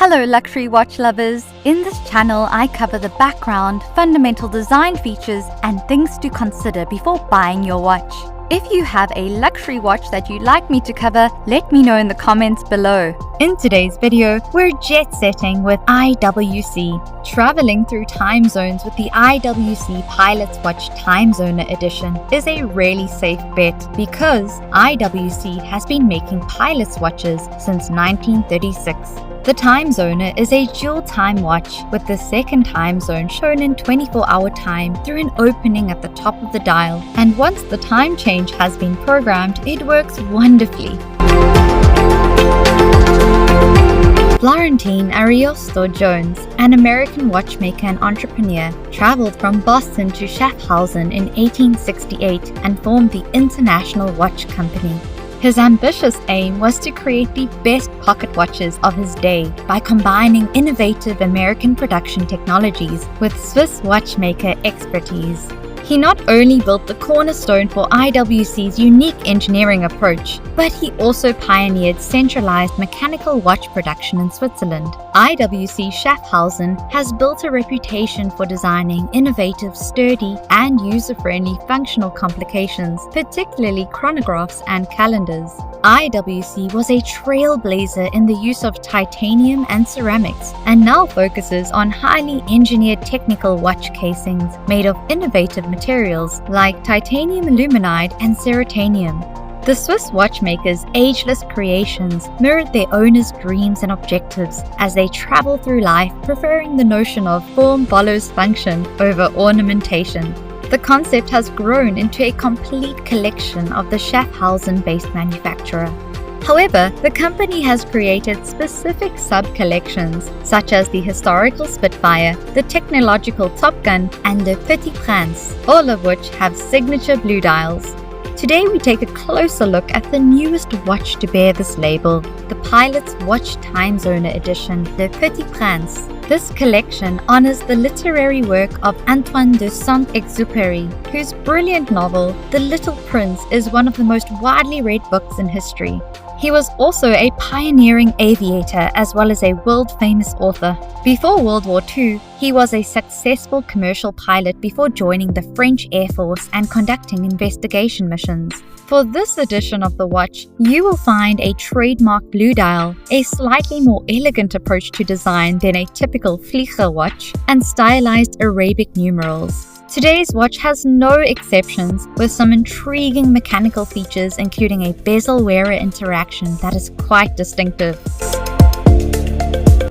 Hello luxury watch lovers! In this channel I cover the background, fundamental design features and things to consider before buying your watch. If you have a luxury watch that you'd like me to cover, let me know in the comments below. In today's video, we're jet setting with IWC, traveling through time zones with the IWC Pilot's Watch Timezoner edition is a really safe bet because IWC has been making pilot's watches since 1936. The Timezoner is a dual-time watch with the second time zone shown in 24-hour time through an opening at the top of the dial, and once the time change has been programmed, it works wonderfully. Florentine Ariosto Jones, an American watchmaker and entrepreneur, traveled from Boston to Schaffhausen in 1868 and formed the International Watch Company. His ambitious aim was to create the best pocket watches of his day by combining innovative American production technologies with Swiss watchmaker expertise. He not only built the cornerstone for IWC's unique engineering approach, but he also pioneered centralized mechanical watch production in Switzerland. IWC Schaffhausen has built a reputation for designing innovative, sturdy, and user-friendly functional complications, particularly chronographs and calendars. IWC was a trailblazer in the use of titanium and ceramics, and now focuses on highly engineered technical watch casings made of innovative materials like titanium aluminide and ceratanium. The Swiss watchmakers' ageless creations mirrored their owners' dreams and objectives as they travel through life, preferring the notion of form follows function over ornamentation. The concept has grown into a complete collection of the Schaffhausen-based manufacturer. However, the company has created specific sub-collections such as the historical Spitfire, the technological Top Gun, and Le Petit Prince, all of which have signature blue dials. Today we take a closer look at the newest watch to bear this label, the Pilot's Watch Timezoner edition, Le Petit Prince. This collection honors the literary work of Antoine de Saint-Exupéry, whose brilliant novel, The Little Prince, is one of the most widely read books in history. He was also a pioneering aviator as well as a world-famous author. Before World War II, he was a successful commercial pilot before joining the French Air Force and conducting investigation missions. For this edition of the watch, you will find a trademark blue dial, a slightly more elegant approach to design than a typical Flieger watch, and stylized Arabic numerals. Today's watch has no exceptions, with some intriguing mechanical features including a bezel-wearer interaction that is quite distinctive.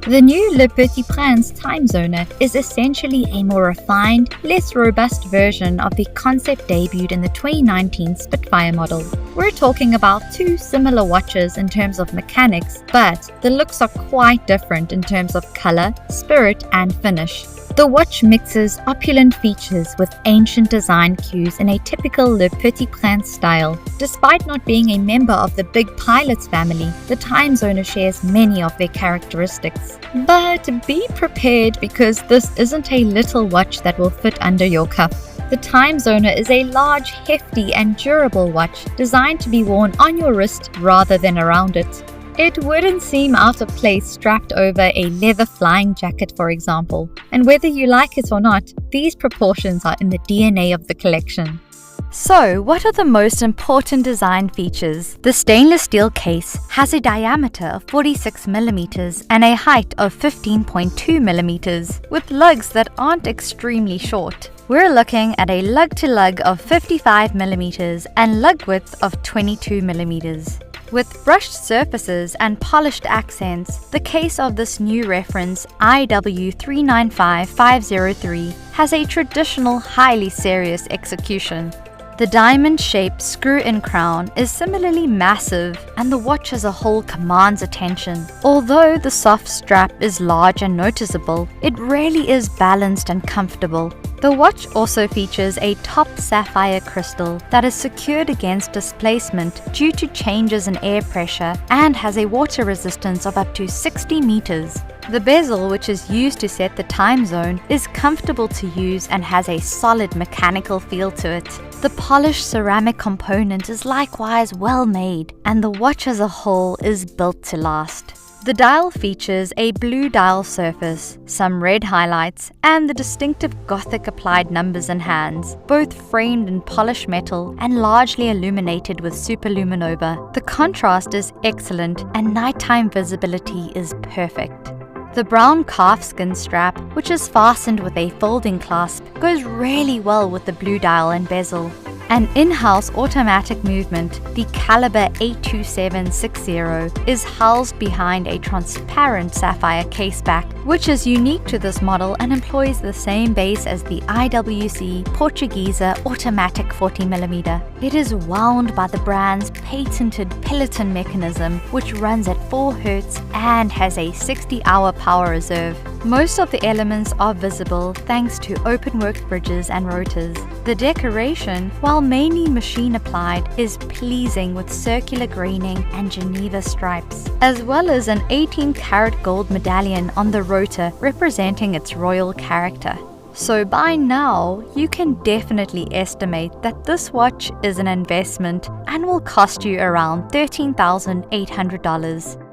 The new Le Petit Prince Timezoner is essentially a more refined, less robust version of the concept debuted in the 2019 Spitfire model. We're talking about two similar watches in terms of mechanics, but the looks are quite different in terms of color, spirit, and finish. The watch mixes opulent features with ancient design cues in a typical Le Petit Prince style. Despite not being a member of the Big Pilots family, the Timezoner shares many of their characteristics. But be prepared because this isn't a little watch that will fit under your cuff. The Timezoner is a large, hefty, and durable watch designed to be worn on your wrist rather than around it. It wouldn't seem out of place strapped over a leather flying jacket, for example. And whether you like it or not, these proportions are in the DNA of the collection. So, what are the most important design features? The stainless steel case has a diameter of 46mm and a height of 15.2mm, with lugs that aren't extremely short. We're looking at a lug-to-lug of 55mm and lug width of 22mm. With brushed surfaces and polished accents, the case of this new reference IW395503 has a traditional, highly serious execution. The diamond-shaped screw-in crown is similarly massive, and the watch as a whole commands attention. Although the soft strap is large and noticeable, it really is balanced and comfortable. The watch also features a top sapphire crystal that is secured against displacement due to changes in air pressure and has a water resistance of up to 60 meters. The bezel, which is used to set the time zone, is comfortable to use and has a solid mechanical feel to it. The polished ceramic component is likewise well made, and the watch as a whole is built to last. The dial features a blue dial surface, some red highlights, and the distinctive Gothic applied numbers and hands, both framed in polished metal and largely illuminated with superluminova. The contrast is excellent and nighttime visibility is perfect. The brown calfskin strap, which is fastened with a folding clasp, goes really well with the blue dial and bezel. An in-house automatic movement, the caliber 82760, is housed behind a transparent sapphire caseback, which is unique to this model and employs the same base as the IWC Portuguese automatic 40mm. It is wound by the brand's patented Peloton mechanism, which runs at 4 Hz and has a 60-hour power reserve. Most of the elements are visible thanks to open-worked bridges and rotors. The decoration, while mainly machine-applied, is pleasing with circular graining and Geneva stripes, as well as an 18-karat gold medallion on the rotor representing its royal character. So by now, you can definitely estimate that this watch is an investment and will cost you around $13,800.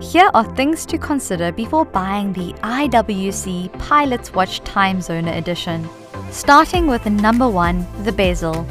Here are things to consider before buying the IWC Pilot's Watch Timezoner edition. Starting with number 1, the bezel.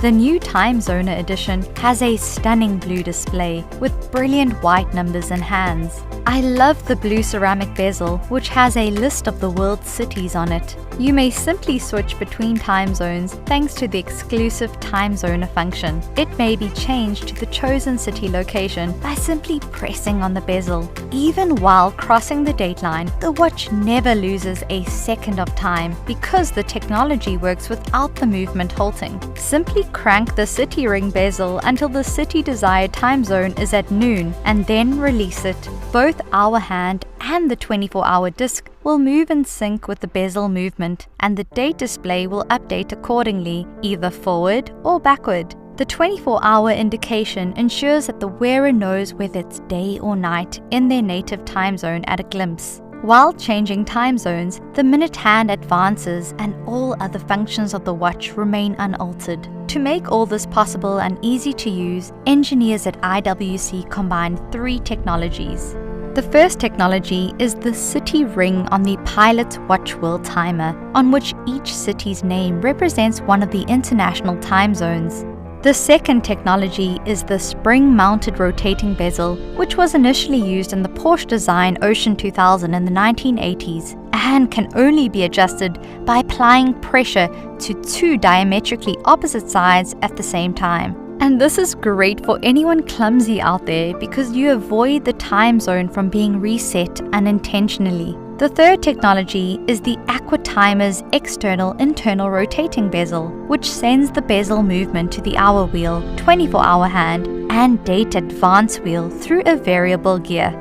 The new Timezoner edition has a stunning blue display with brilliant white numbers and hands. I love the blue ceramic bezel, which has a list of the world's cities on it. You may simply switch between time zones thanks to the exclusive Timezoner function. It may be changed to the chosen city location by simply pressing on the bezel. Even while crossing the dateline, the watch never loses a second of time because the technology works without the movement halting. Simply crank the city ring bezel until the city desired time zone is at noon and then release it. Both hour hand and the 24-hour disc will move in sync with the bezel movement, and the date display will update accordingly, either forward or backward. The 24-hour indication ensures that the wearer knows whether it's day or night in their native time zone at a glimpse. While changing time zones, the minute hand advances and all other functions of the watch remain unaltered. To make all this possible and easy to use, engineers at IWC combined 3 technologies. The first technology is the city ring on the Pilot's Watch World Timer, on which each city's name represents one of the international time zones. The second technology is the spring-mounted rotating bezel, which was initially used in the Porsche design Ocean 2000 in the 1980s and can only be adjusted by applying pressure to 2 diametrically opposite sides at the same time. And this is great for anyone clumsy out there because you avoid the time zone from being reset unintentionally. The third technology is the Aquatimer's external-internal rotating bezel, which sends the bezel movement to the hour wheel, 24-hour hand, and date advance wheel through a variable gear.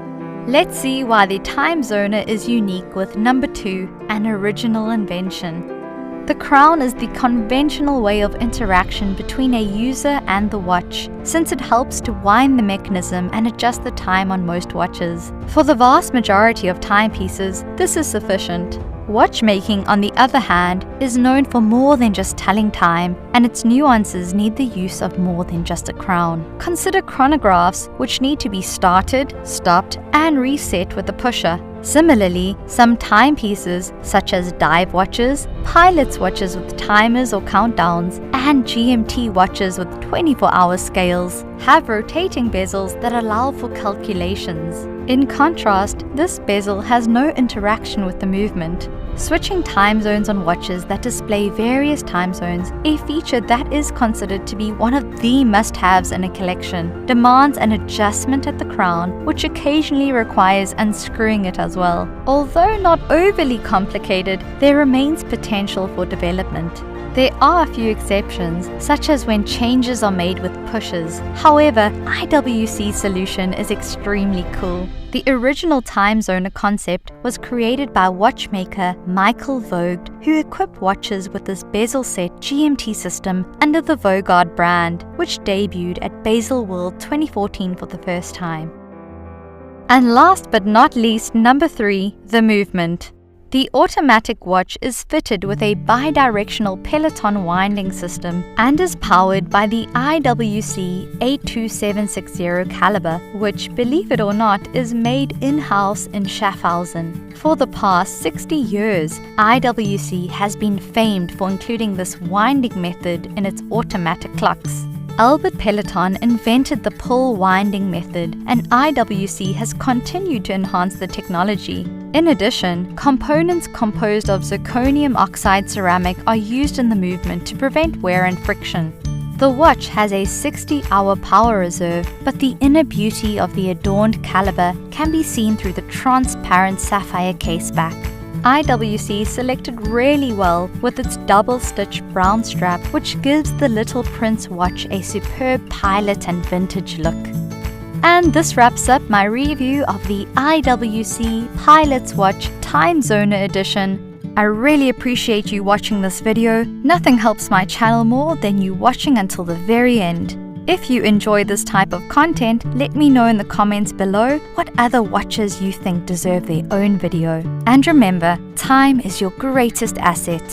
Let's see why the Timezoner is unique with number 2, an original invention. The crown is the conventional way of interaction between a user and the watch, since it helps to wind the mechanism and adjust the time on most watches. For the vast majority of timepieces, this is sufficient. Watchmaking, on the other hand, is known for more than just telling time, and its nuances need the use of more than just a crown. Consider chronographs, which need to be started, stopped, and reset with a pusher. Similarly, some timepieces, such as dive watches, pilot's watches with timers or countdowns, and GMT watches with 24-hour scales, have rotating bezels that allow for calculations. In contrast, this bezel has no interaction with the movement. Switching time zones on watches that display various time zones, a feature that is considered to be one of the must-haves in a collection, demands an adjustment at the crown, which occasionally requires unscrewing it as well. Although not overly complicated, there remains potential for development. There are a few exceptions, such as when changes are made with pushes. However, IWC's solution is extremely cool. The original Timezoner concept was created by watchmaker Michael Vogt, who equipped watches with this bezel-set GMT system under the Vogard brand, which debuted at Basel World 2014 for the first time. And last but not least, number 3, the movement. The automatic watch is fitted with a bidirectional peloton winding system and is powered by the IWC 82760 caliber, which, believe it or not, is made in-house in Schaffhausen. For the past 60 years, IWC has been famed for including this winding method in its automatic clocks. Albert Peloton invented the pull winding method, and IWC has continued to enhance the technology. In addition, components composed of zirconium oxide ceramic are used in the movement to prevent wear and friction. The watch has a 60-hour power reserve, but the inner beauty of the adorned caliber can be seen through the transparent sapphire caseback. IWC selected really well with its double-stitch brown strap, which gives the Little Prince watch a superb pilot and vintage look. And this wraps up my review of the IWC Pilot's Watch Timezoner Edition. I really appreciate you watching this video. Nothing helps my channel more than you watching until the very end. If you enjoy this type of content, let me know in the comments below what other watches you think deserve their own video. And remember, time is your greatest asset.